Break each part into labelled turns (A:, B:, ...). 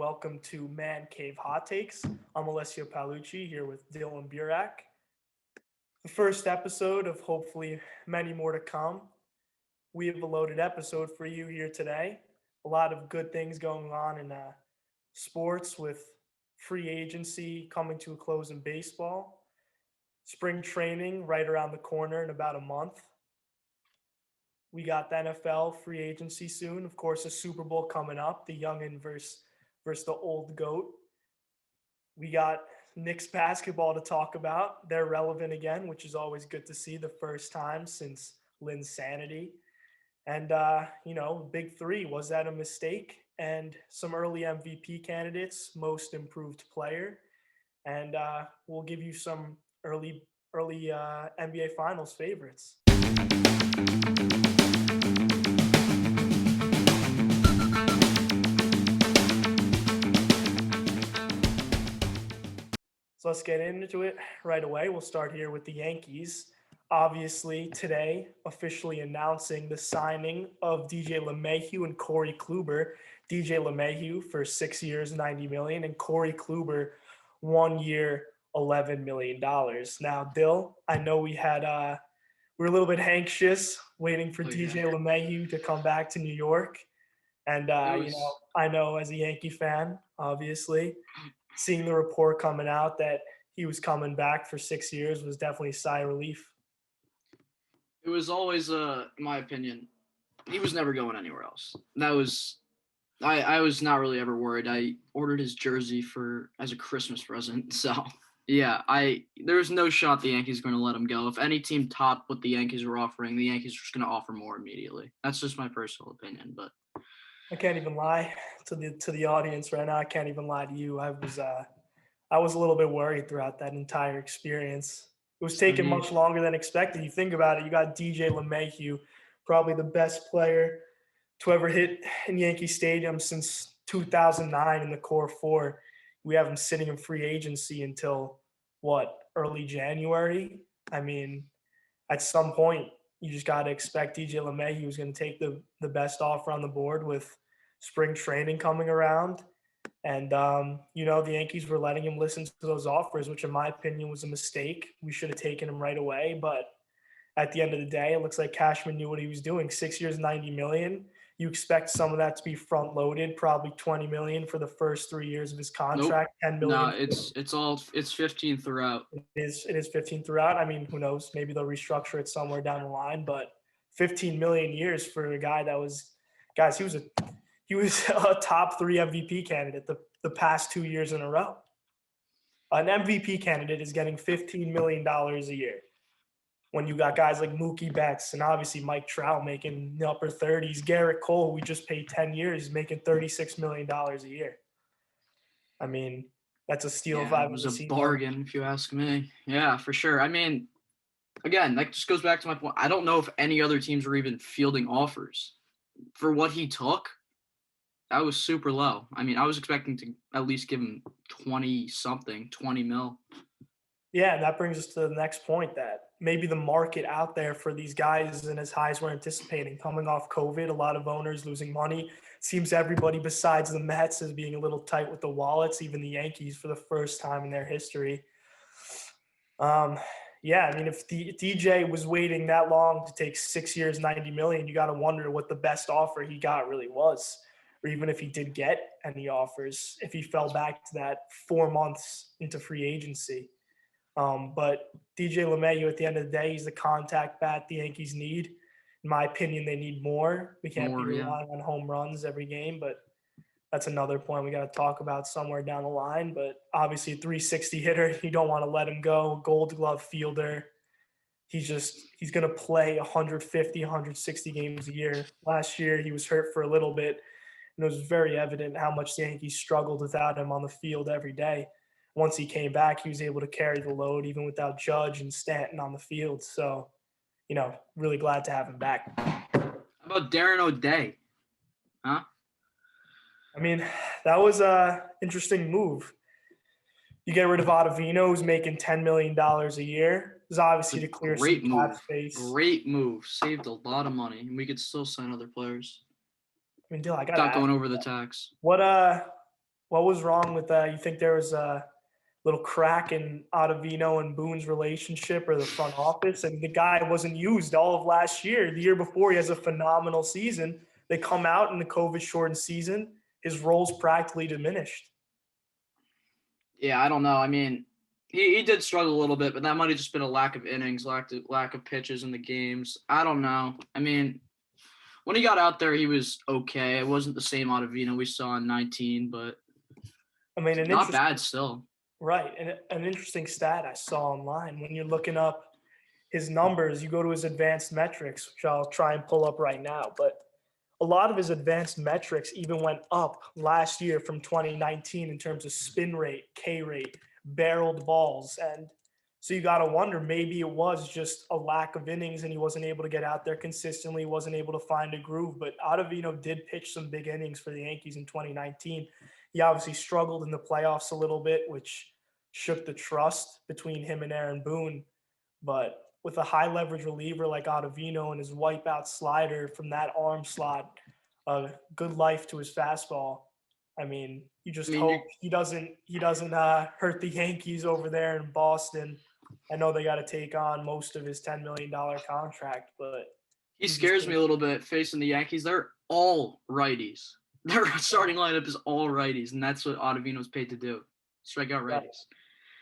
A: welcome to Man Cave Hot Takes. I'm Alessio Paolucci here with Dylan Burak. The first episode of hopefully many more to come. We have a loaded episode for you here today. A lot of good things going on in sports with free agency coming to a close in baseball. Spring training right around the corner in about a month. We got the NFL free agency soon. Of course, the Super Bowl coming up, the youngin versus the old GOAT. We got Knicks basketball to talk about. They're relevant again, which is always good to see the first time since Lynn's sanity. And, big three, was that a mistake? And some early MVP candidates, most improved player. And we'll give you some early NBA Finals favorites. So let's get into it right away. We'll start here with the Yankees. Obviously, today, officially announcing the signing of DJ LeMahieu and Corey Kluber. DJ LeMahieu for 6 years, $90 million, and Corey Kluber, 1 year, $11 million. Now, Dill, I know we were a little bit anxious waiting for DJ LeMahieu to come back to New York. And, I know as a Yankee fan, obviously, seeing the report coming out that he was coming back for 6 years was definitely a sigh of relief.
B: It was always, in my opinion, he was never going anywhere else. I was not really ever worried. I ordered his jersey as a Christmas present. So, yeah, there was no shot the Yankees were going to let him go. If any team topped what the Yankees were offering, the Yankees were just going to offer more immediately. That's just my personal opinion, but
A: I can't even lie to the audience right now. I can't even lie to you. I was a little bit worried throughout that entire experience. It was taking much longer than expected. You think about it, you got DJ LeMahieu, probably the best player to ever hit in Yankee Stadium since 2009 in the core four. We have him sitting in free agency until, early January? I mean, at some point, you just got to expect DJ LeMahieu was going to take the best offer on the board with spring training coming around. And, the Yankees were letting him listen to those offers, which in my opinion was a mistake. We should have taken him right away. But at the end of the day, it looks like Cashman knew what he was doing. 6 years, $90 million. You expect some of that to be front loaded, probably $20 million for the first 3 years of his contract.
B: Nope.
A: $10 million.
B: No, it's 15 throughout.
A: It is 15 throughout. I mean, who knows? Maybe they'll restructure it somewhere down the line. But 15 million years for a guy that was, guys, he was a top 3 MVP candidate the past 2 years in a row. An MVP candidate is getting $15 million a year. When you got guys like Mookie Betts and obviously Mike Trout making the upper 30s, Garrett Cole, we just paid 10 years, making $36 million a year. I mean, that's a steal if I've ever seen.
B: It was a bargain, if you ask me. Yeah, for sure. I mean, again, that just goes back to my point. I don't know if any other teams were even fielding offers. For what he took, that was super low. I mean, I was expecting to at least give him 20 mil.
A: Yeah, and that brings us to the next point, that maybe the market out there for these guys isn't as high as we're anticipating. Coming off COVID, a lot of owners losing money. Seems everybody besides the Mets is being a little tight with the wallets, even the Yankees for the first time in their history. Yeah, I mean, if DJ was waiting that long to take 6 years, $90 million, you got to wonder what the best offer he got really was. Or even if he did get any offers, if he fell back to that 4 months into free agency. But DJ LeMahieu, at the end of the day, he's the contact bat the Yankees need. In my opinion, they need more. We can't be relying on home runs every game, but that's another point we got to talk about somewhere down the line. But obviously a 360 hitter, you don't want to let him go. Gold glove fielder. He's going to play 150, 160 games a year. Last year, he was hurt for a little bit, and it was very evident how much the Yankees struggled without him on the field every day. Once he came back, he was able to carry the load even without Judge and Stanton on the field. So, really glad to have him back.
B: How about Darren O'Day? Huh?
A: I mean, that was an interesting move. You get rid of Ottavino, who's making $10 million a year. It's obviously to clear some cap space.
B: Great move. Saved a lot of money, and we could still sign other players.
A: I mean, Dill, I got
B: without going over the tax.
A: What What was wrong with that? You think there was a little crack in Ottavino and Boone's relationship or the front office? And the guy wasn't used all of last year. The year before, he has a phenomenal season. They come out in the COVID shortened season. His role's practically diminished.
B: Yeah, I don't know. I mean, he did struggle a little bit, but that might have just been a lack of innings, lack of pitches in the games. I don't know. I mean, when he got out there, he was okay. It wasn't the same Ottavino we saw in 19, but
A: I mean,
B: not bad still.
A: right. And an interesting stat I saw online when you're looking up his numbers, you go to his advanced metrics, which I'll try and pull up right now. But a lot of his advanced metrics even went up last year from 2019 in terms of spin rate, K rate, barreled balls. And so you got to wonder, maybe it was just a lack of innings and he wasn't able to get out there consistently, wasn't able to find a groove. But Ottavino did pitch some big innings for the Yankees in 2019. He obviously struggled in the playoffs a little bit, which shook the trust between him and Aaron Boone. But with a high leverage reliever like Ottavino and his wipeout slider from that arm slot, a good life to his fastball. I mean, you just hope he doesn't hurt the Yankees over there in Boston. I know they got to take on most of his $10 million contract, but
B: he scares me a little bit facing the Yankees. They're all righties. Their starting lineup is all righties, and that's what Ottavino's paid to do. Strike out righties. Right.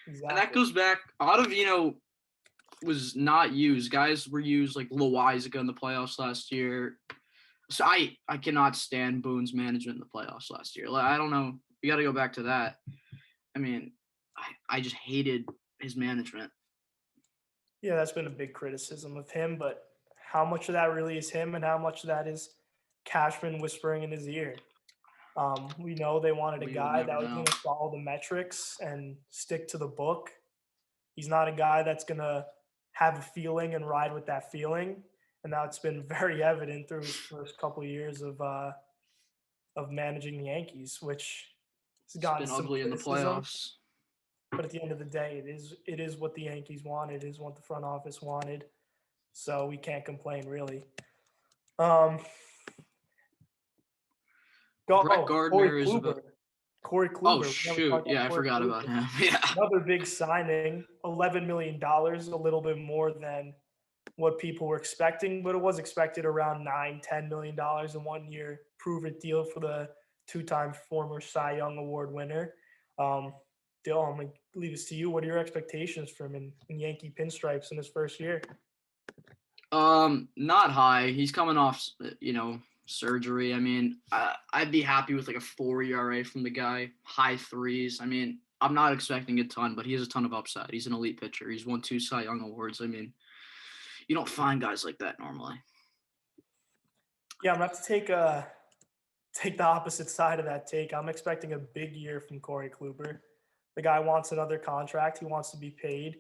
B: Exactly. And that goes back. Ottavino was not used. Guys were used like Loizaga in the playoffs last year. So I cannot stand Boone's management in the playoffs last year. I don't know. We got to go back to that. I mean, I just hated his management.
A: Yeah, that's been a big criticism of him, but how much of that really is him and how much of that is Cashman whispering in his ear? We know they wanted a guy that was going to follow the metrics and stick to the book. He's not a guy that's going to have a feeling and ride with that feeling. And now it's been very evident through his first couple of years of managing the Yankees, which has gotten some ugly in the playoffs. But at the end of the day, it is what the Yankees wanted. It is what the front office wanted. So we can't complain, really.
B: Brett Gardner is about
A: Corey Kluber.
B: Oh, shoot. Yeah, I forgot about him. Yeah.
A: Another big signing, $11 million, a little bit more than what people were expecting, but it was expected around $9-10 million in 1 year. Prove it deal for the two-time former Cy Young Award winner. Dill, I'm going to leave this to you. What are your expectations for him in Yankee pinstripes in his first year?
B: Not high. He's coming off, surgery. I mean, I'd be happy with like a 4 ERA from the guy, high threes. I mean, I'm not expecting a ton, but he has a ton of upside. He's an elite pitcher. He's won 2 Cy Young Awards. I mean, you don't find guys like that normally.
A: Yeah, I'm going to have to take the opposite side of that take. I'm expecting a big year from Corey Kluber. The guy wants another contract. He wants to be paid.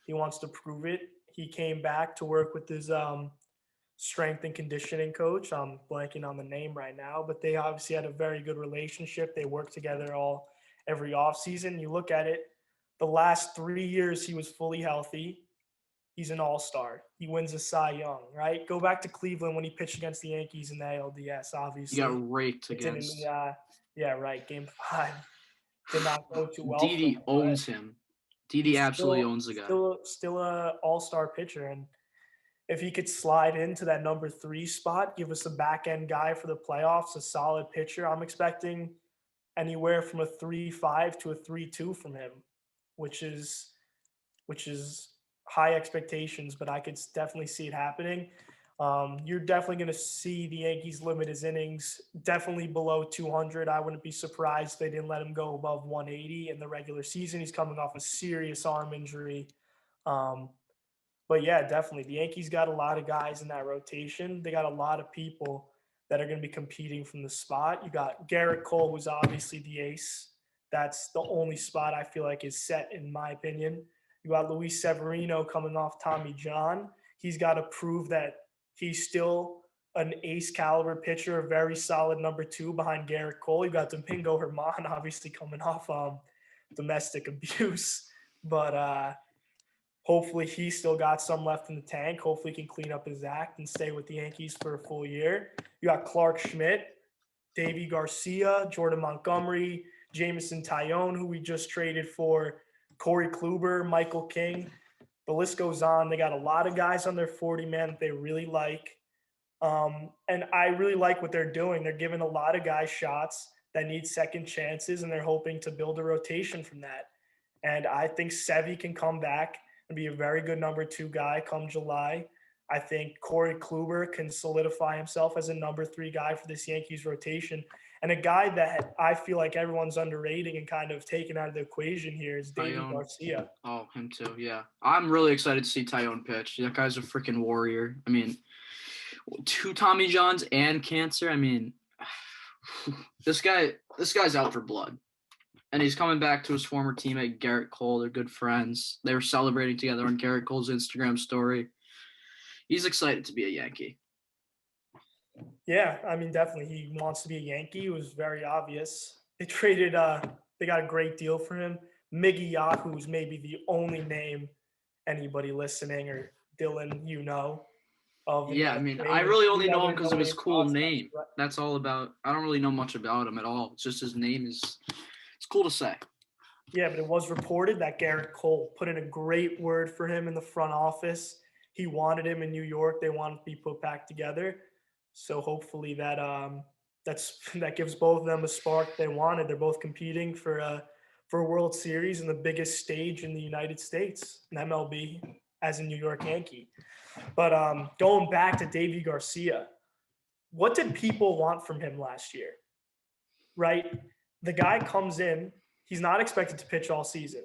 A: He wants to prove it. He came back to work with his strength and conditioning coach. I'm blanking on the name right now, but they obviously had a very good relationship. They worked together every offseason. You look at it, the last 3 years he was fully healthy. He's an all-star. He wins a Cy Young, right? Go back to Cleveland when he pitched against the Yankees in the ALDS, obviously.
B: He got raked against.
A: Yeah, right. Game 5 did not go too well.
B: Didi owns him. Didi absolutely owns the guy.
A: Still a all-star pitcher, and if he could slide into that number 3 spot, give us a back-end guy for the playoffs, a solid pitcher, I'm expecting anywhere from a 3.5 to a 3.2 from him, which is high expectations, but I could definitely see it happening. You're definitely going to see the Yankees limit his innings definitely below 200. I wouldn't be surprised if they didn't let him go above 180 in the regular season. He's coming off a serious arm injury. But yeah, definitely. The Yankees got a lot of guys in that rotation. They got a lot of people that are going to be competing from the spot. You got Garrett Cole, who's obviously the ace. That's the only spot I feel like is set, in my opinion. You got Luis Severino coming off Tommy John. He's got to prove that he's still an ace caliber pitcher, a very solid number 2 behind Garrett Cole. You got Domingo Herman, obviously coming off domestic abuse. But hopefully he's still got some left in the tank. Hopefully he can clean up his act and stay with the Yankees for a full year. You got Clark Schmidt, Davey Garcia, Jordan Montgomery, Jamison Tyone, who we just traded for, Corey Kluber, Michael King. The list goes on. They got a lot of guys on their 40-man that they really like. And I really like what they're doing. They're giving a lot of guys shots that need second chances, and they're hoping to build a rotation from that. And I think Sevy can come back and be a very good number 2 guy come July. I think Corey Kluber can solidify himself as a number 3 guy for this Yankees rotation. And a guy that I feel like everyone's underrating and kind of taken out of the equation here is Davy
B: Tyone.
A: Garcia.
B: Oh, him too, yeah. I'm really excited to see Tyone pitch. That guy's a freaking warrior. I mean, 2 Tommy Johns and cancer. I mean, this guy's out for blood. And he's coming back to his former teammate, Garrett Cole. They're good friends. They were celebrating together on Garrett Cole's Instagram story. He's excited to be a Yankee.
A: Yeah, I mean, definitely. He wants to be a Yankee. It was very obvious. They traded, they got a great deal for him. Miggy Yahoo's maybe the only name anybody listening or Dylan, you know.
B: Yeah, I mean, I really only know him because of his cool name. That's all about. I don't really know much about him at all. It's just his name is. It's cool to say.
A: Yeah, but it was reported that Garrett Cole put in a great word for him in the front office. He wanted him in New York. They wanted to be put back together. So hopefully that that gives both of them a spark they wanted. They're both competing for a World Series in the biggest stage in the United States, an MLB, as a New York Yankee. But going back to Davy Garcia, what did people want from him last year? Right? The guy comes in, he's not expected to pitch all season.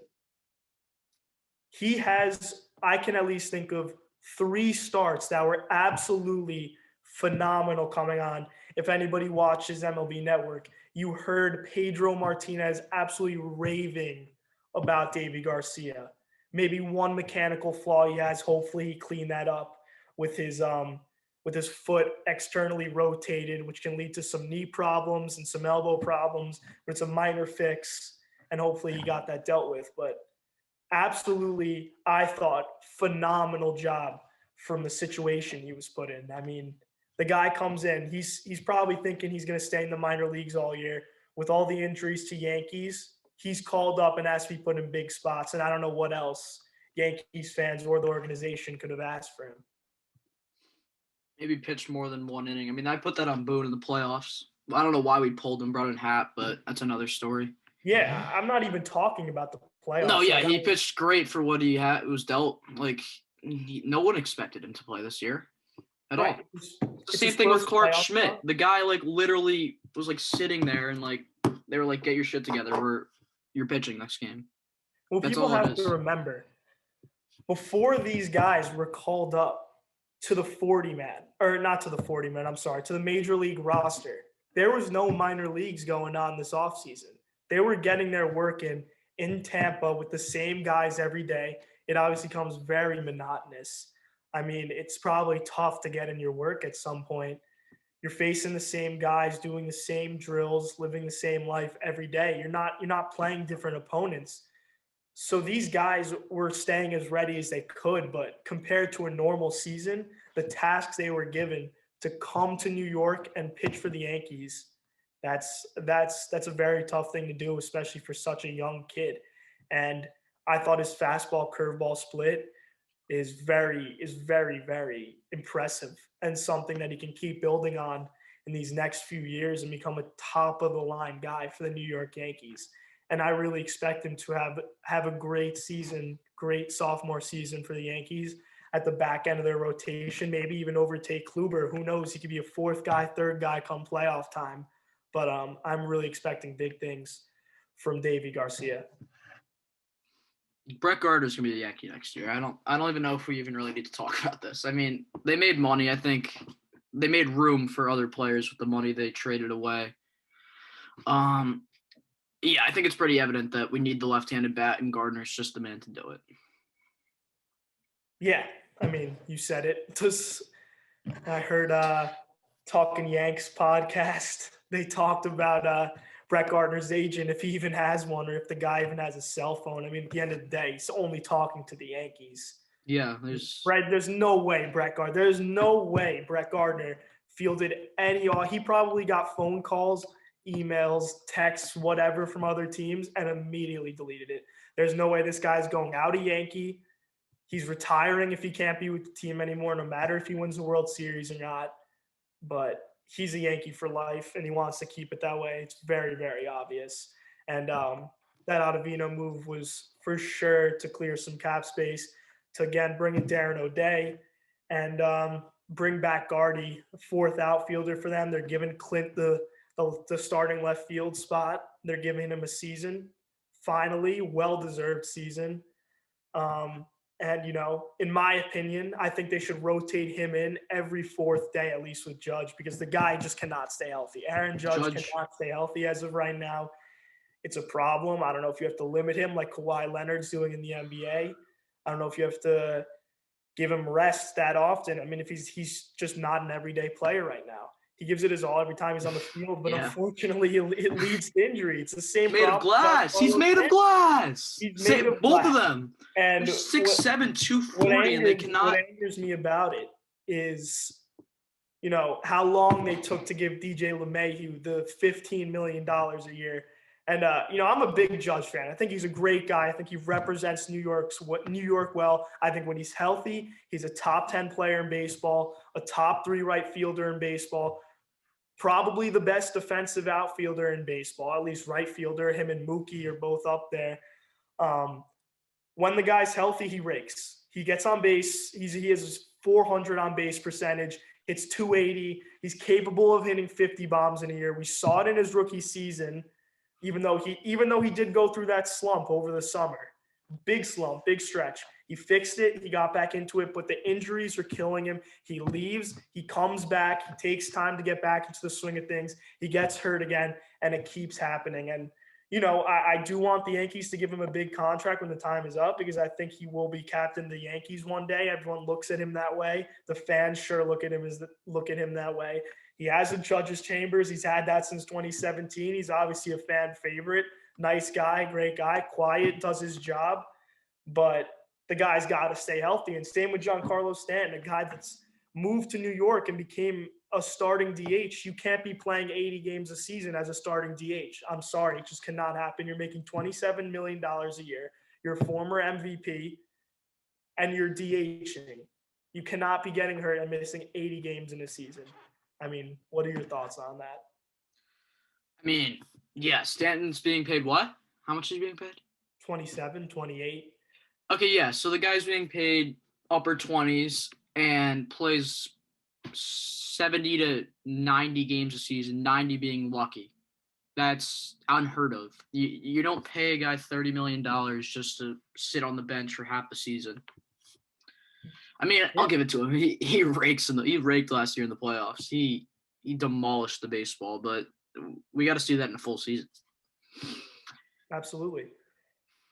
A: He has, I can at least think of 3 starts that were absolutely phenomenal coming on. If anybody watches MLB Network, you heard Pedro Martinez absolutely raving about Davy Garcia. Maybe one mechanical flaw he has. Hopefully he cleaned that up with his foot externally rotated, which can lead to some knee problems and some elbow problems, but it's a minor fix, and hopefully he got that dealt with. But absolutely, I thought, phenomenal job from the situation he was put in. I mean, the guy comes in, he's probably thinking he's going to stay in the minor leagues all year. With all the injuries to Yankees, he's called up and asked to be put in big spots, and I don't know what else Yankees fans or the organization could have asked for him.
B: Maybe pitched more than 1 inning. I mean, I put that on Boone in the playoffs. I don't know why we pulled him, brought in Happ, but that's another story.
A: Yeah, I'm not even talking about the playoffs.
B: No, yeah, he pitched great for what he had. It was dealt. Like, no one expected him to play this year at all. It's the same thing with Clark Schmidt. The guy, like, literally was, like, sitting there and, like, they were like, get your shit together. You're pitching next game.
A: Well,
B: that's
A: people have to remember, before these guys were called up to the 40-man, or not to the 40-man, I'm sorry, to the major league roster, there was no minor leagues going on this offseason. They were getting their work in Tampa with the same guys every day. It obviously becomes very monotonous. I mean, it's probably tough to get in your work at some point. You're facing the same guys, doing the same drills, living the same life every day. You're not playing different opponents. So these guys were staying as ready as they could, but compared to a normal season, the tasks they were given to come to New York and pitch for the Yankees, that's a very tough thing to do, especially for such a young kid. And I thought his fastball curveball split is very, very impressive and something that he can keep building on in these next few years and become a top of the line guy for the New York Yankees. And I really expect him to have a great season, great sophomore season for the Yankees at the back end of their rotation, maybe even overtake Kluber. Who knows? He could be a 4th guy, 3rd guy come playoff time. But I'm really expecting big things from Davy Garcia.
B: Brett Gardner's gonna be the Yankee next year. I don't even know if we even really need to talk about this. I mean, they made money. I think they made room for other players with the money they traded away. Yeah, I think it's pretty evident that we need the left-handed bat, and Gardner's just the man to do it.
A: Yeah, I mean, you said it. I heard Talking Yanks podcast. They talked about Brett Gardner's agent, if he even has one, or if the guy even has a cell phone. I mean, at the end of the day, he's only talking to the Yankees.
B: Yeah,
A: there's no way Brett Gardner fielded any. He probably got phone calls emails, texts, whatever from other teams, and immediately deleted it. There's no way this guy's going out a Yankee. He's retiring if he can't be with the team anymore, no matter if he wins the World Series or not. But he's a Yankee for life, and he wants to keep it that way. It's very, very obvious. And that Ottavino move was for sure to clear some cap space, to, again, bring in Darren O'Day and bring back Gardy, fourth outfielder for them. They're giving Clint the starting left field spot. They're giving him a season, finally, well-deserved season. And, in my opinion, I think they should rotate him in every fourth day, at least with Judge, because the guy just cannot stay healthy. Aaron Judge cannot stay healthy as of right now. It's a problem. I don't know if you have to limit him like Kawhi Leonard's doing in the NBA. I don't know if you have to give him rest that often. I mean, if he's just not an everyday player right now. He gives it his all every time he's on the field, but unfortunately, it leads to injury. It's the same
B: made of glass. He's made of glass. He's made of both of them.
A: And
B: 6'7", 240, and they cannot.
A: What angers me about it is, how long they took to give DJ LeMahieu the $15 million a year. And, I'm a big Judge fan. I think he's a great guy. I think he represents New York well. I think when he's healthy, he's a top 10 player in baseball, a top 3 right fielder in baseball, probably the best defensive outfielder in baseball, at least right fielder. Him and Mookie are both up there. When the guy's healthy, he rakes. He gets on base. He has 400 on base percentage. It's 280. He's capable of hitting 50 bombs in a year. We saw it in his rookie season. Even though he did go through that slump over the summer, big slump, big stretch, he fixed it. He got back into it, but the injuries are killing him. He leaves, he comes back, he takes time to get back into the swing of things. He gets hurt again, and it keeps happening. And, I do want the Yankees to give him a big contract when the time is up, because I think he will be captain of the Yankees one day. Everyone looks at him that way. The fans sure look at him that way. He has in Judge's chambers. He's had that since 2017. He's obviously a fan favorite. Nice guy, great guy, quiet, does his job. But the guy's got to stay healthy. And same with Giancarlo Stanton, a guy that's moved to New York and became a starting DH. You can't be playing 80 games a season as a starting DH. I'm sorry. It just cannot happen. You're making $27 million a year. You're a former MVP, and you're DHing. You cannot be getting hurt and missing 80 games in a season. I mean, what are your thoughts on that?
B: I mean, yeah, Stanton's being paid what? How much is he being paid?
A: 27, 28.
B: Okay, yeah, so the guy's being paid upper 20s and plays 70 to 90 games a season, 90 being lucky. That's unheard of. You don't pay a guy $30 million just to sit on the bench for half the season. I mean, I'll give it to him. He raked last year in the playoffs. He demolished the baseball, but we got to see that in a full season.
A: Absolutely.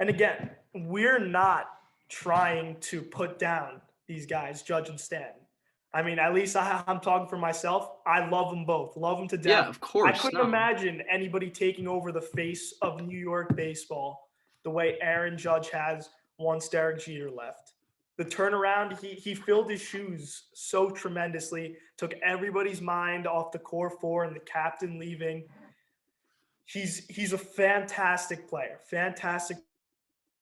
A: And again, we're not trying to put down these guys, Judge and Stanton. I mean, at least I'm talking for myself. I love them both. Love them to death.
B: Yeah, of course.
A: I couldn't imagine anybody taking over the face of New York baseball the way Aaron Judge has once Derek Jeter left. The turnaround, he filled his shoes so tremendously, took everybody's mind off the core four and the captain leaving. He's a fantastic player, fantastic.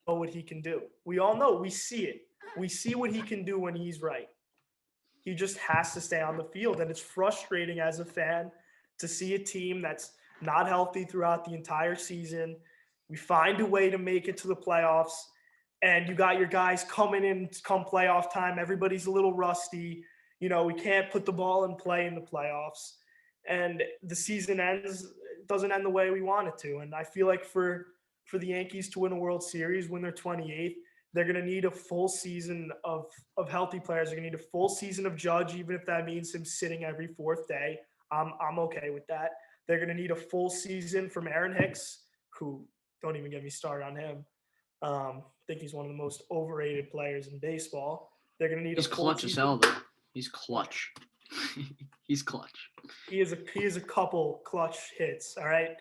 A: Know what he can do. We all know, we see it. We see what he can do when he's right. He just has to stay on the field, and it's frustrating as a fan to see a team that's not healthy throughout the entire season. We find a way to make it to the playoffs, and you got your guys coming in come playoff time. Everybody's a little rusty. We can't put the ball in play in the playoffs, and the season doesn't end the way we want it to. And I feel like for the Yankees to win a World Series when they're 28th, they're going to need a full season of healthy players. They're going to need a full season of Judge, even if that means him sitting every fourth day. I'm okay with that. They're going to need a full season from Aaron Hicks, who don't even get me started on him. I think he's one of the most overrated players in baseball. They're going to need
B: He's
A: a full
B: clutch
A: season.
B: as hell, though. He's clutch. He's clutch.
A: He is a couple clutch hits, all right?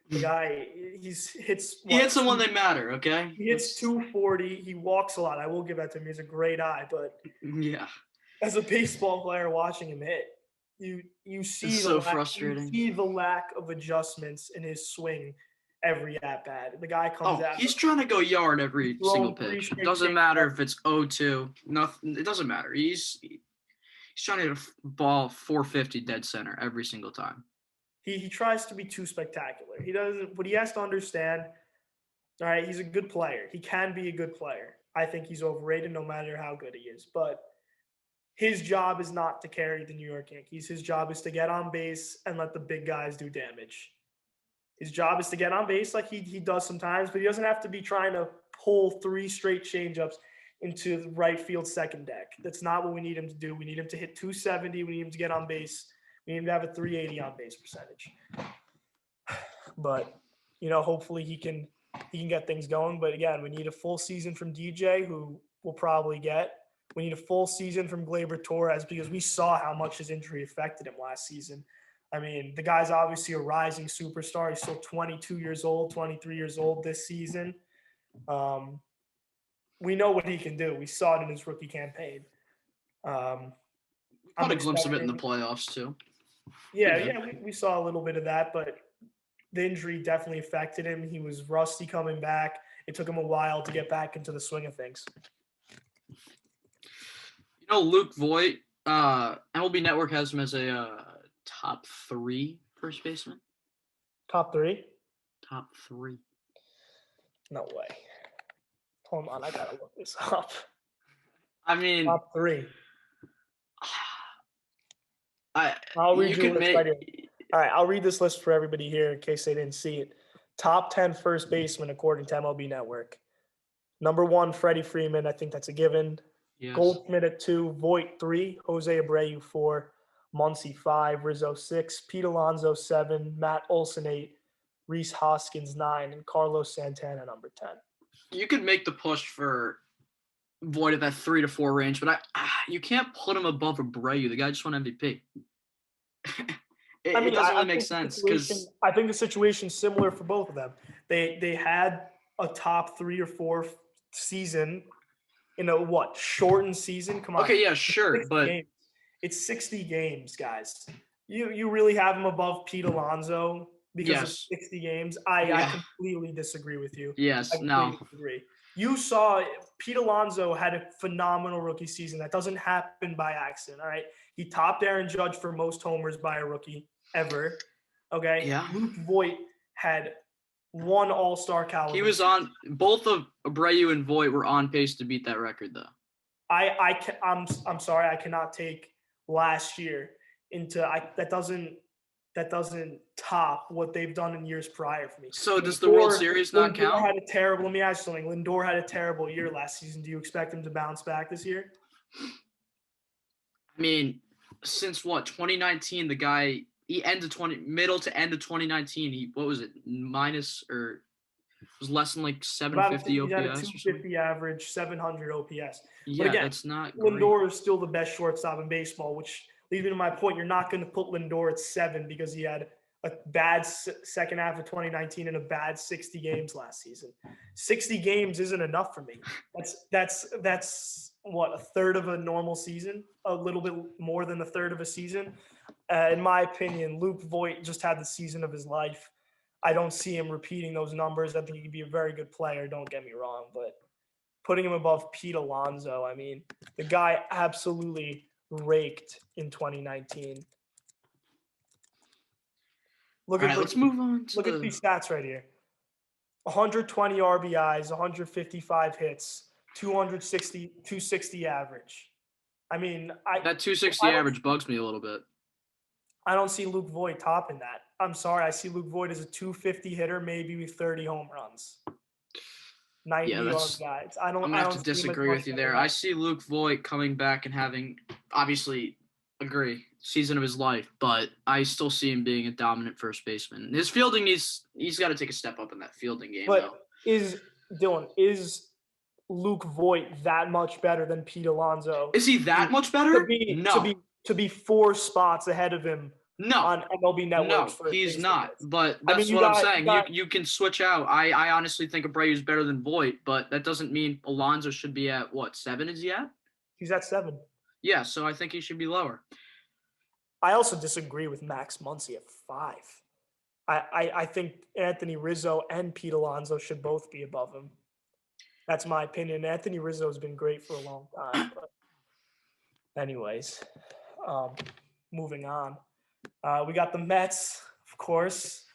A: The guy, he hits
B: them when they matter, okay?
A: He hits 240. He walks a lot. I will give that to him. He's a great eye, but
B: yeah,
A: as a baseball player watching him hit, You see
B: It's
A: the
B: so
A: lack,
B: frustrating.
A: you see the lack of adjustments in his swing every at bat. The guy comes
B: Oh,
A: out.
B: he's trying to go yard every single
A: throwing three
B: pitch.
A: straight
B: Doesn't
A: change
B: matter
A: ups.
B: if it's 0-2. Nothing. It doesn't matter. He's trying to hit a ball 450 dead center every single time.
A: He tries to be too spectacular. He doesn't. But he has to understand. All right, he's a good player. He can be a good player. I think he's overrated no matter how good he is. But his job is not to carry the New York Yankees. His job is to get on base and let the big guys do damage. His job is to get on base like he does sometimes, but he doesn't have to be trying to pull three straight changeups into the right field second deck. That's not what we need him to do. We need him to hit 270. We need him to get on base. We need him to have a 380 on base percentage. But hopefully he can get things going. But again, we need a full season from DJ, who we'll probably get. We need a full season from Gleyber Torres because we saw how much his injury affected him last season. I mean, the guy's obviously a rising superstar. He's still 22 years old, 23 years old this season. We know what he can do. We saw it in his rookie campaign.
B: Caught a glimpse of it in the playoffs too.
A: Yeah, we saw a little bit of that, but the injury definitely affected him. He was rusty coming back. It took him a while to get back into the swing of things.
B: Luke Voit, MLB Network has him as a top 3 first baseman.
A: Top 3?
B: Top 3.
A: No way. Hold on, I gotta look this up.
B: I mean,
A: top 3.
B: I'll read you list right here.
A: All right, I'll read this list for everybody here in case they didn't see it. Top 10 first baseman according to MLB Network. Number 1, Freddie Freeman. I think that's a given. Yes. Goldschmidt at 2, Voit 3, Jose Abreu 4, Muncy 5, Rizzo 6, Pete Alonso 7, Matt Olson 8, Rhys Hoskins 9, and Carlos Santana number 10. You
B: could make the push for Voit at that 3 to 4 range, but you can't put him above Abreu. The guy just won MVP. It doesn't really make sense because
A: I think the situation's similar for both of them. They had a top 3 or 4 season in a shortened season. Come on.
B: Okay, yeah, sure, but
A: it's 60 games, guys. You really have him above Pete Alonso because of 60 games. I completely disagree with you.
B: Yes,
A: I completely disagree. You saw Pete Alonso had a phenomenal rookie season. That doesn't happen by accident, all right? He topped Aaron Judge for most homers by a rookie ever, okay?
B: Yeah.
A: Luke Voit had 1 all-star caliber.
B: He was on – both of Abreu and Voit were on pace to beat that record, though.
A: I'm sorry, I cannot take last year into that doesn't top what they've done in years prior for me.
B: So does the World Series not
A: Lindor
B: count?
A: Let me ask you something. Lindor had a terrible year last season. Do you expect him to bounce back this year?
B: I mean, since 2019, the guy middle to end of 2019, what was it? Minus or was less than like 750 OPS.
A: He had a 250 average, 700 OPS.
B: Yeah, but again, that's not great.
A: Lindor is still the best shortstop in baseball, which leads me to my point. You're not going to put Lindor at 7 because he had a bad second half of 2019 and a bad 60 games last season. 60 games isn't enough for me. That's what, a third of a normal season, a little bit more than a third of a season. In my opinion, Luke Voit just had the season of his life. I don't see him repeating those numbers. I think he could be a very good player. Don't get me wrong, but putting him above Pete Alonso, I mean, the guy absolutely raked in 2019.
B: Let's move on.
A: Look at these stats right here. 120 RBIs, 155 hits, 260 average. I mean,
B: that 260 average bugs me a little bit.
A: I don't see Luke Voit topping that. I'm sorry. I see Luke Voit as a 250 hitter, maybe with 30 home runs. 90 RBIs. I'm going to have to
B: disagree with you there. I see Luke Voit coming back and having, obviously, agree, season of his life, but I still see him being a dominant first baseman. His fielding he's got to take a step up in that fielding game,
A: but though. Is Luke Voit that much better than Pete Alonso?
B: Is he that much better?
A: To be 4 spots ahead of him on MLB Network.
B: No, he's not. But that's what I'm saying. You can switch out. I honestly think Abreu's better than Voit, but that doesn't mean Alonso should be at, 7 is he at?
A: He's at 7.
B: Yeah, so I think he should be lower.
A: I also disagree with Max Muncy at 5. I think Anthony Rizzo and Pete Alonso should both be above him. That's my opinion. Anthony Rizzo has been great for a long time. But anyways, moving on. We got the Mets, of course.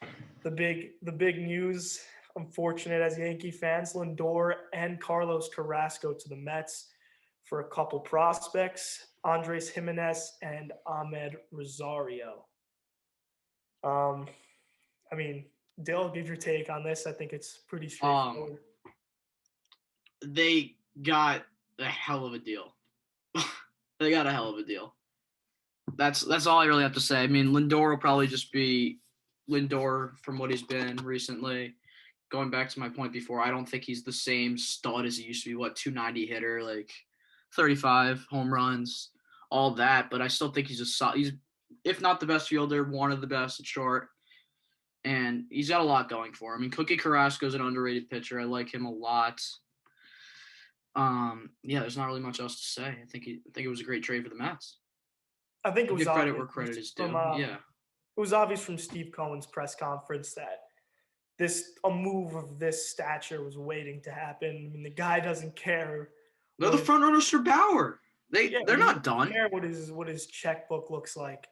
A: The big news. Unfortunate as Yankee fans, Lindor and Carlos Carrasco to the Mets for a couple prospects, Andres Jimenez and Ahmed Rosario. I mean, Dale, give your take on this. I think it's pretty straightforward.
B: They got a hell of a deal. They got a hell of a deal. That's all I really have to say. I mean, Lindor will probably just be Lindor from what he's been recently. Going back to my point before, I don't think he's the same stud as he used to be. 290 hitter, like 35 home runs, all that. But I still think he's if not the best fielder, one of the best at short. And he's got a lot going for him. I mean, Cookie Carrasco is an underrated pitcher. I like him a lot. Yeah, there's not really much else to say. I think it was a great trade for the Mets.
A: I think it was
B: give credit where credit is due. Yeah,
A: it was obvious from Steve Cohen's press conference that a move of this stature was waiting to happen. I mean, the guy doesn't care.
B: They're the front runners for Bauer. They're not done.
A: Care what his checkbook looks like.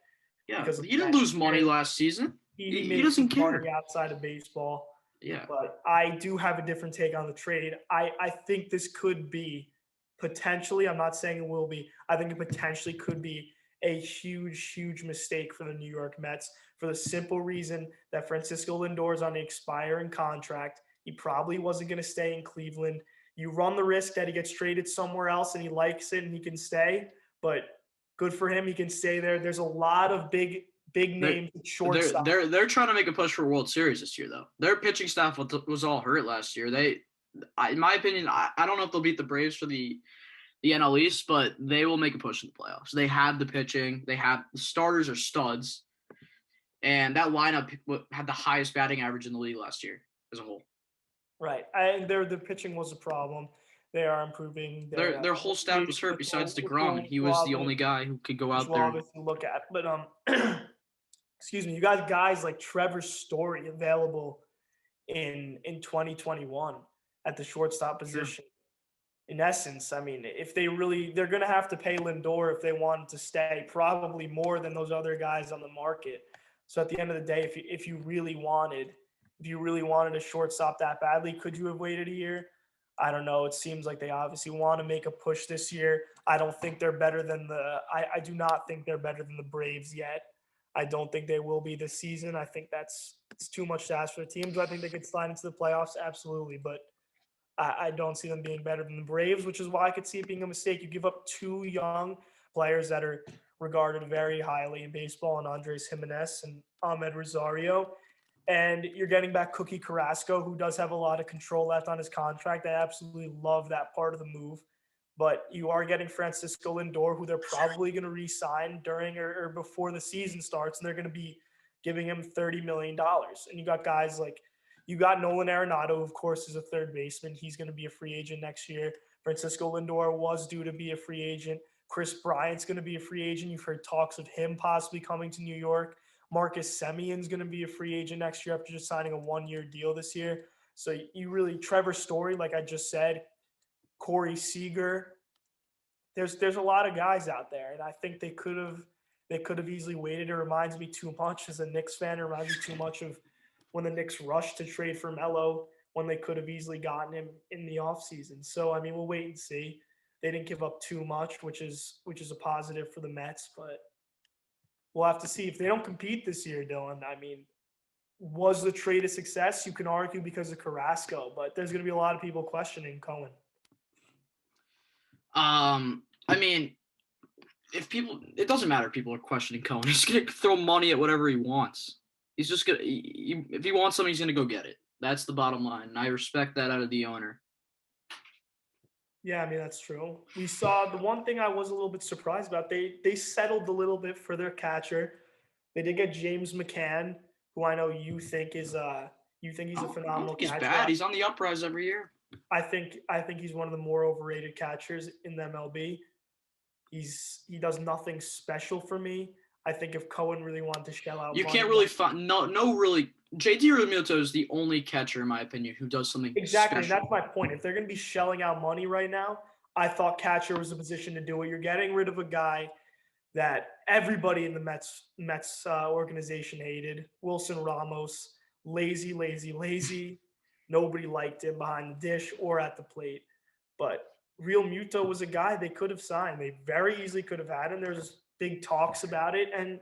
B: Yeah, he didn't lose money last season. He doesn't care.
A: Money outside of baseball.
B: Yeah,
A: but I do have a different take on the trade. I think this could be potentially. I'm not saying it will be. I think it potentially could be a huge mistake for the New York Mets for the simple reason that Francisco Lindor is on an expiring contract. He probably wasn't going to stay in Cleveland. You run the risk that he gets traded somewhere else and he likes it and he can stay, but good for him. He can stay there. There's a lot of big names at shortstop.
B: They're trying to make a push for a World Series this year, though. Their pitching staff was all hurt last year. In my opinion, I don't know if they'll beat the Braves for the NL East, but they will make a push in the playoffs. They have the pitching. The starters are studs. And that lineup had the highest batting average in the league last year as a whole.
A: Right. And their pitching was a problem. They are improving.
B: Their whole staff was hurt besides DeGrom, and he was the only guy who could go out there.
A: Obviously look at. But excuse me, you got guys like Trevor Story available in 2021 at the shortstop position. Sure. In essence, I mean, if they're going to have to pay Lindor if they want to stay, probably more than those other guys on the market. So at the end of the day, if you really wanted a shortstop that badly, could you have waited a year? I don't know. It seems like they obviously want to make a push this year. I don't think they're better than I do not think they're better than the Braves yet. I don't think they will be this season. I think it's too much to ask for the team. Do I think they could slide into the playoffs? Absolutely. But I don't see them being better than the Braves, which is why I could see it being a mistake. You give up two young players that are regarded very highly in baseball, and Andres Jimenez and Ahmed Rosario. And you're getting back Cookie Carrasco, who does have a lot of control left on his contract. I absolutely love that part of the move. But you are getting Francisco Lindor, who they're probably going to re-sign during or before the season starts, and they're going to be giving him $30 million. And you got guys like you got Nolan Arenado, of course, is a third baseman. He's going to be a free agent next year. Francisco Lindor was due to be a free agent. Chris Bryant's going to be a free agent. You've heard talks of him possibly coming to New York. Marcus Semion's going to be a free agent next year after just signing a one-year deal this year. So Trevor Story, like I just said, Corey Seager. There's a lot of guys out there, and I think they could have easily waited. It reminds me too much as a Knicks fan. It reminds me too much of when the Knicks rushed to trade for Melo when they could have easily gotten him in the offseason. So I mean, we'll wait and see. They didn't give up too much, which is a positive for the Mets, but we'll have to see if they don't compete this year, Dylan. I mean, was the trade a success? You can argue because of Carrasco, but there's going to be a lot of people questioning Cohen.
B: I mean, it doesn't matter if people are questioning Cohen. He's going to throw money at whatever he wants. He's just going to, if he wants something, he's going to go get it. That's the bottom line. And I respect that out of the owner.
A: Yeah, I mean, that's true. We saw the one thing I was a little bit surprised about. They settled a little bit for their catcher. They did get James McCann, who I know you think he's a phenomenal catcher.
B: He's bad. He's on the uprise every year.
A: I think he's one of the more overrated catchers in the MLB. He does nothing special for me. I think if Cohen really wanted to shell out
B: You
A: money,
B: can't really find no really. JT Realmuto is the only catcher, in my opinion, who does something
A: exactly.
B: special.
A: And that's my point. If they're going to be shelling out money right now, I thought catcher was the position to do it. You're getting rid of a guy that everybody in the Mets organization hated. Wilson Ramos, lazy, lazy, lazy. Nobody liked him behind the dish or at the plate. But Real Muto was a guy they could have signed. They very easily could have had him. There's big talks about it. And,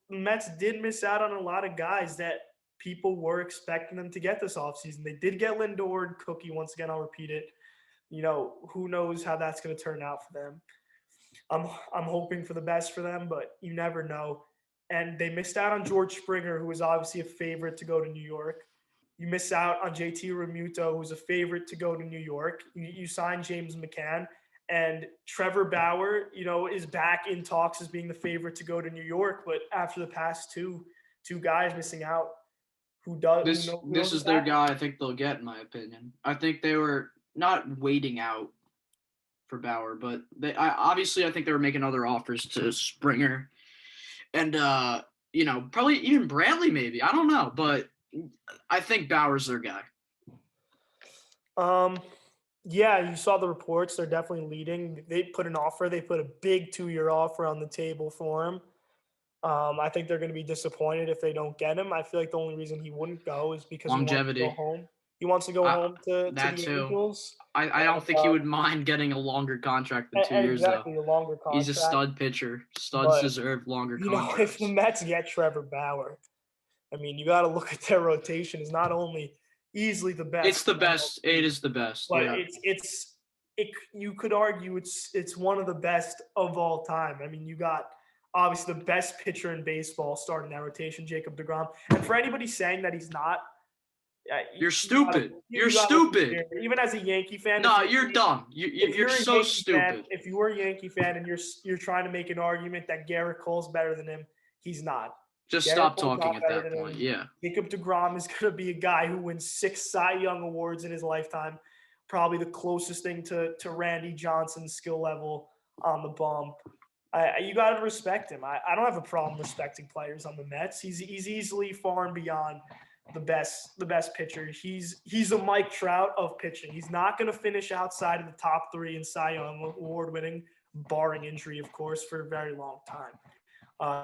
A: the Mets did miss out on a lot of guys that people were expecting them to get this offseason. They did get Lindor and Cookie. Once again, I'll repeat it. Who knows how that's going to turn out for them. I'm hoping for the best for them, but you never know. And they missed out on George Springer, who was obviously a favorite to go to New York. You miss out on JT Realmuto, who was a favorite to go to New York. You signed James McCann, and Trevor Bauer, is back in talks as being the favorite to go to New York. But after the past two guys missing out,
B: This is their guy. I think they'll get, in my opinion. I think they were not waiting out for Bauer, but I think they were making other offers to Springer, and probably even Bradley, maybe. I don't know, but I think Bauer's their guy.
A: Yeah, you saw the reports. They're definitely leading. They put an offer. They put a big 2-year offer on the table for him. I think they're going to be disappointed if they don't get him. I feel like the only reason he wouldn't go is because
B: Longevity.
A: He wants to go home. He wants to go home to
B: that
A: the
B: too.
A: Eagles.
B: I don't think he would mind getting a longer contract than 2 years,
A: exactly,
B: though.
A: A longer contract.
B: He's a stud pitcher. Studs deserve longer contracts.
A: If the Mets get Trevor Bauer, I mean, you got to look at their rotation. Is not only easily the best.
B: It's the best. It is the best.
A: But
B: yeah.
A: You could argue it's one of the best of all time. I mean, you got obviously the best pitcher in baseball starting that rotation, Jacob deGrom. And for anybody saying that he's not,
B: you're stupid. You're stupid.
A: Even as a Yankee fan.
B: No, you're dumb. You're so stupid.
A: If you were a Yankee fan and you're trying to make an argument that Garrett Cole's better than him, he's not.
B: Just stop talking at that point. Yeah.
A: Jacob deGrom is going to be a guy who wins 6 Cy Young awards in his lifetime. Probably the closest thing to Randy Johnson's skill level on the bump. You got to respect him. I don't have a problem respecting players on the Mets. He's easily far and beyond the best pitcher. He's a Mike Trout of pitching. He's not going to finish outside of the top 3 in Cy Young award winning, barring injury, of course, for a very long time.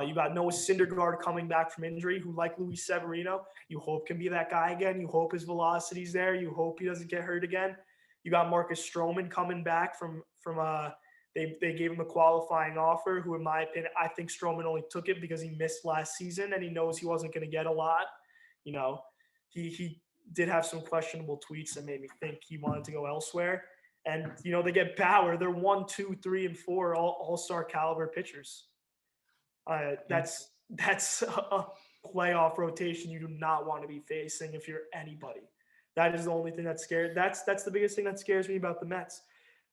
A: You got Noah Syndergaard coming back from injury, who, like Luis Severino, you hope can be that guy again. You hope his velocity's there. You hope he doesn't get hurt again. You got Marcus Stroman coming back from they gave him a qualifying offer, who, in my opinion, I think Stroman only took it because he missed last season and he knows he wasn't going to get a lot. He did have some questionable tweets that made me think he wanted to go elsewhere. And, they get Bauer. They're 1, 2, 3, and 4 all-star caliber pitchers. That's a playoff rotation you do not want to be facing if you're anybody. That is the only thing that scares. That's the biggest thing that scares me about the Mets,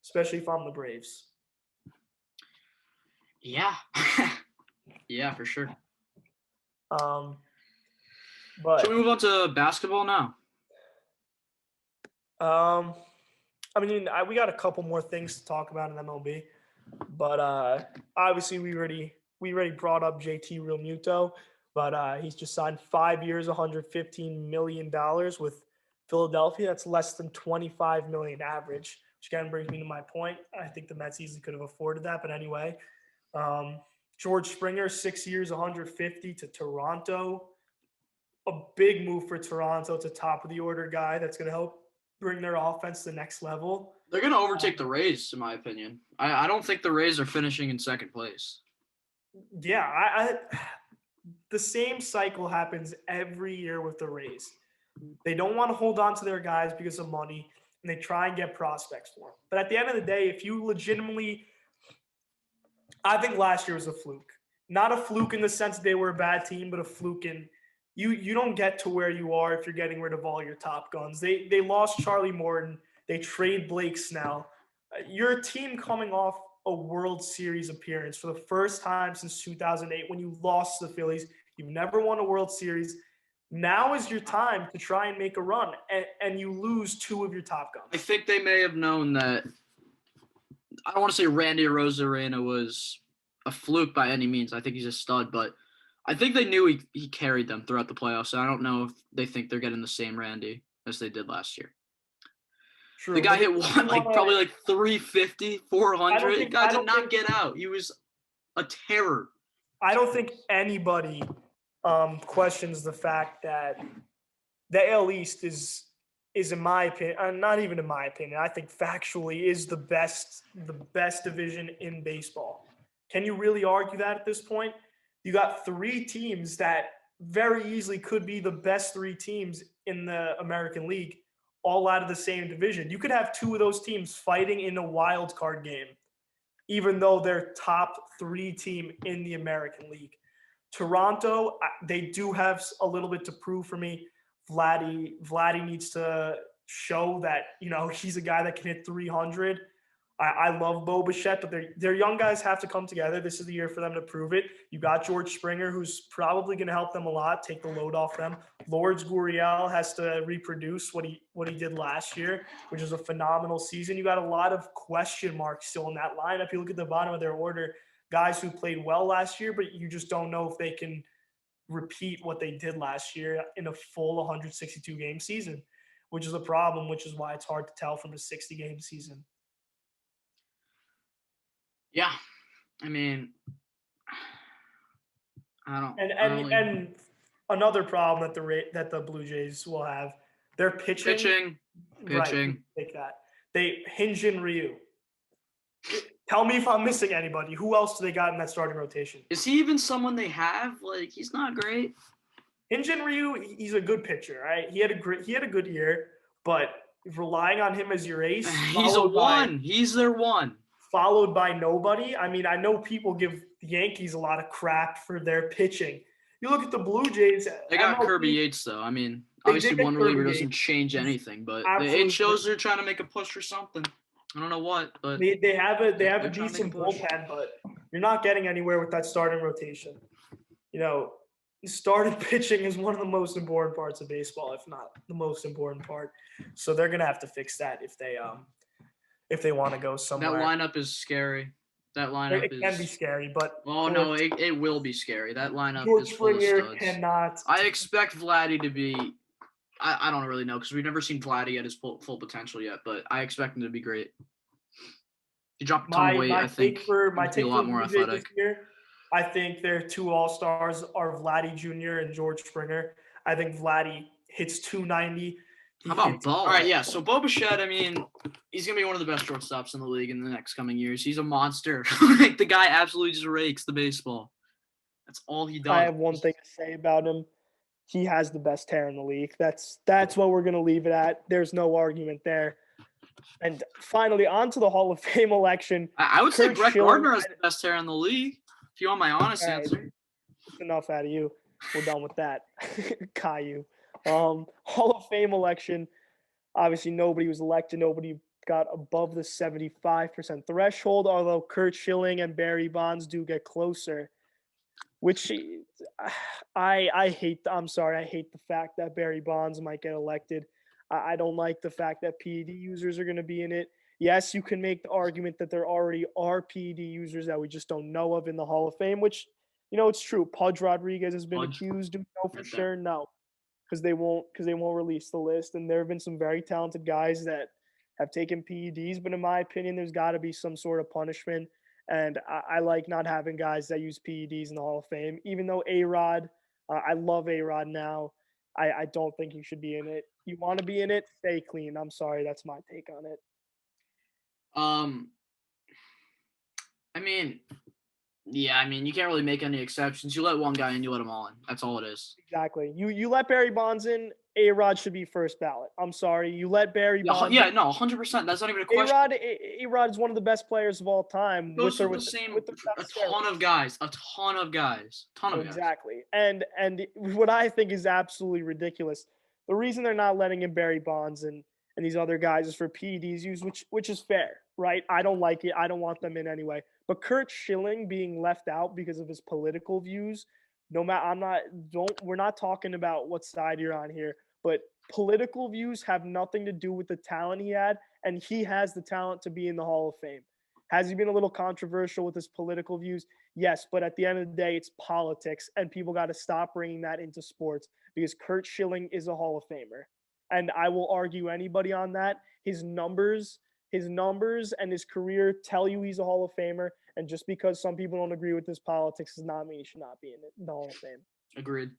A: especially if I'm the Braves.
B: Yeah. Yeah, for sure.
A: But
B: should we move on to basketball now?
A: I mean, we got a couple more things to talk about in MLB, but obviously we already brought up JT Realmuto, but he's just signed 5 years, $115 million with Philadelphia. That's less than $25 million average, which again brings me to my point. I think the Mets easily could have afforded that, but anyway. George Springer, 6 years, $150 to Toronto. A big move for Toronto. It's a top of the order guy that's going to help bring their offense to the next level.
B: They're going to overtake the Rays, in my opinion. I don't think the Rays are finishing in second place.
A: Yeah, the same cycle happens every year with the Rays. They don't want to hold on to their guys because of money, and they try and get prospects for them. But at the end of the day, if you legitimately – I think last year was a fluke. Not a fluke in the sense that they were a bad team, but a fluke in you don't get to where you are if you're getting rid of all your top guns. They lost Charlie Morton. They trade Blake Snell. You're a team coming off a World Series appearance for the first time since 2008 when you lost to the Phillies. You've never won a World Series. Now is your time to try and make a run, and you lose 2 of your top guns.
B: I think they may have known that – I don't want to say Randy Arozarena was a fluke by any means. I think he's a stud, but I think they knew he carried them throughout the playoffs. So I don't know if they think they're getting the same Randy as they did last year. The
A: True,
B: guy
A: but
B: hit one, probably like 350, 400. The guy did not get out. He was a terror.
A: I don't think anybody questions the fact that the AL East is in my opinion, not even in my opinion, I think factually is the best division in baseball. Can you really argue that at this point? You got three teams that very easily could be the best three teams in the American League, all out of the same division. You could have two of those teams fighting in a wild card game, even though they're top three team in the American League. Toronto, they do have a little bit to prove for me. Vladdy needs to show that, he's a guy that can hit 300. I love Bo Bichette, but their young guys have to come together. This is the year for them to prove it. You got George Springer, who's probably going to help them a lot, take the load off them. Lourdes Gurriel has to reproduce what he did last year, which is a phenomenal season. You got a lot of question marks still in that lineup. You look at the bottom of their order, guys who played well last year, but you just don't know if they can repeat what they did last year in a full 162 game season, which is a problem, which is why it's hard to tell from a 60 game season.
B: Yeah, I mean, I don't.
A: And another problem that the Blue Jays will have, their pitching. Right, take that. They Hyun-Jin Ryu. Tell me if I'm missing anybody. Who else do they got in that starting rotation?
B: Is he even someone they have? Like, he's not great.
A: Hyun-Jin Ryu, he's a good pitcher, right? He had a good year, but relying on him as your ace,
B: he's a one. He's their one.
A: Followed by nobody. I mean, I know people give the Yankees a lot of crap for their pitching. You look at the Blue Jays.
B: They got Kirby Yates, though. I mean, obviously one reliever doesn't change anything, but it shows they're trying to make a push for something. I don't know what, but
A: they have a decent bullpen, but you're not getting anywhere with that starting rotation. Starting pitching is one of the most important parts of baseball, if not the most important part. So they're gonna have to fix that if they want to go somewhere.
B: That lineup is scary. That lineup
A: can be scary, but
B: no, it will be scary. That lineup
A: George
B: is full of
A: Springer
B: studs.
A: cannot.
B: I expect Vladdy to be. I don't really know because we've never seen Vladdy at his full potential yet, but I expect him to be great. He dropped a ton of weight. I think he'll be a lot more athletic.
A: I think their two all-stars are Vladdy Jr. and George Springer. I think Vladdy hits 290.
B: How about Bo? All right, yeah. So Bo Bichette, I mean, he's going to be one of the best shortstops in the league in the next coming years. He's a monster. Like, the guy absolutely just rakes the baseball. That's all he does.
A: I have one thing to say about him. He has the best hair in the league. That's what we're going to leave it at. There's no argument there. And finally, on to the Hall of Fame election.
B: I would say Brett Gardner has the best hair in the league, if you want my honest answer.
A: That's enough out of you. We're done with that. Caillou. Hall of Fame election. Obviously, nobody was elected. Nobody got above the 75% threshold, although Curt Schilling and Barry Bonds do get closer. Which I hate. I'm sorry. I hate the fact that Barry Bonds might get elected. I don't like the fact that PED users are going to be in it. Yes, you can make the argument that there already are PED users that we just don't know of in the Hall of Fame, which, it's true. Pudge Rodriguez has been accused. Do we know for sure? No, because they won't release the list. And there have been some very talented guys that have taken PEDs, but in my opinion, there's got to be some sort of punishment. And I like not having guys that use PEDs in the Hall of Fame, even though A-Rod, I love A-Rod now. I don't think he should be in it. You want to be in it, stay clean. I'm sorry. That's my take on it.
B: I mean, you can't really make any exceptions. You let one guy in, you let them all in. That's all it is.
A: Exactly. You let Barry Bonds in, A-Rod should be first ballot. I'm sorry. You let Barry Bonds
B: in. No, 100%. That's not even a question.
A: A-Rod is one of the best players of all time.
B: A ton of guys.
A: Exactly. And what I think is absolutely ridiculous, the reason they're not letting in Barry Bonds and these other guys is for PEDs use, which is fair, right? I don't like it. I don't want them in anyway. But Curt Schilling being left out because of his political views, we're not talking about what side you're on here, but political views have nothing to do with the talent he had, and he has the talent to be in the Hall of Fame. Has he been a little controversial with his political views? Yes, but at the end of the day, it's politics, and people got to stop bringing that into sports because Kurt Schilling is a Hall of Famer. And I will argue anybody on that. His numbers and his career tell you he's a Hall of Famer. And just because some people don't agree with his politics does not mean he should not be in the Hall of Fame.
B: Agreed.